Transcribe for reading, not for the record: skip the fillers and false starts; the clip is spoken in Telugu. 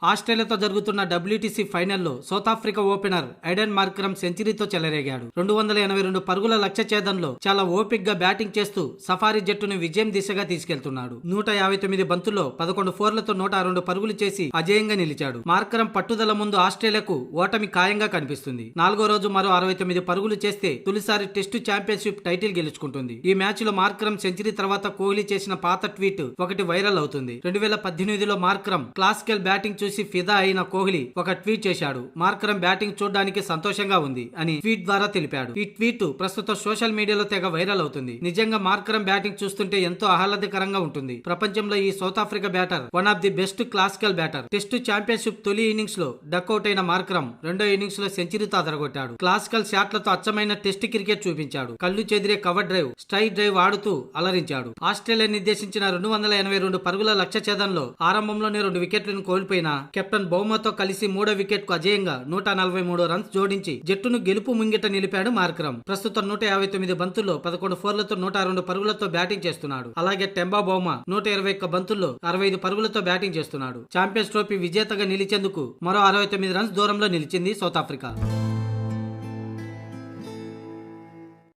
ఆస్ట్రేలియాతో జరుగుతున్న WTC ఫైనల్లో South Africa opener Aiden Markram సెంచరీతో చెలరేగాడు. 282 పరుగుల లక్ష్య ఛేదంలో చాలా ఓపిక్ గా బ్యాటింగ్ చేస్తూ సఫారీ జట్టును విజయం దిశగా తీసుకెళ్తున్నాడు. 159 బంతుల్లో 11 ఫోర్లతో 102 పరుగులు చేసి అజేయంగా నిలిచాడు. మార్క్రమ్ పట్టుదల ముందు ఆస్ట్రేలియాకు ఓటమి ఖాయంగా కనిపిస్తుంది. 4వ రోజు మరో 69 పరుగులు చేస్తే తొలిసారి టెస్టు ఛాంపియన్షిప్ టైటిల్ గెలుచుకుంటుంది. ఈ మ్యాచ్ లో మార్క్రమ్ సెంచరీ తర్వాత కోహ్లీ చేసిన పాత ట్వీట్ ఒకటి వైరల్ అవుతుంది. 2018లో మార్క్రమ్ క్లాసికల్ బ్యాటింగ్ చూసి ఫిదా అయిన కోహ్లీ ఒక ట్వీట్ చేశాడు. మార్క్రమ్ బ్యాటింగ్ చూడడానికి సంతోషంగా ఉంది అని ట్వీట్ ద్వారా తెలిపాడు. ఈ ట్వీట్ ప్రస్తుతం సోషల్ మీడియాలో తెగ వైరల్ అవుతుంది. నిజంగా మార్క్రమ్ బ్యాటింగ్ చూస్తుంటే ఎంతో ఆహ్లాదకరంగా ఉంటుంది. ప్రపంచంలో ఈ south Africa batter one of the best classical batter. Test championship తొలి ఇన్నింగ్స్ లో డక్అవుట్ అయిన మార్క్రమ్ రెండో ఇన్నింగ్స్ లో సెంచరీతో అదరగొట్టాడు. క్లాసికల్ షాట్లతో అచ్చమైన టెస్ట్ క్రికెట్ చూపించాడు. కళ్ళు చెదిరే కవర్ డ్రైవ్, స్ట్రైట్ డ్రైవ్ ఆడుతూ అలరించాడు. ఆస్ట్రేలియా నిర్దేశించిన 282 పరుగుల లక్ష్య ఛేదంలో ఆరంభంలోనే 2 వికెట్లను కోల్పోయిన కెప్టెన్ బౌమాతో కలిసి 3వ వికెట్ కు అజేయంగా 143 రన్స్ జోడించి జట్టును గెలుపు ముంగిట నిలిపాడు మార్క్రమ్. ప్రస్తుతం 159 బంతుల్లో 11 ఫోర్లతో 102 పరుగులతో బ్యాటింగ్ చేస్తున్నాడు. అలాగే టెంబా బౌమా 121 బంతుల్లో 65 పరుగులతో బ్యాటింగ్ చేస్తున్నాడు. ఛాంపియన్స్ ట్రోఫీ విజేతగా నిలిచేందుకు మరో 69 రన్స్ దూరంలో నిలిచింది సౌత్ ఆఫ్రికా.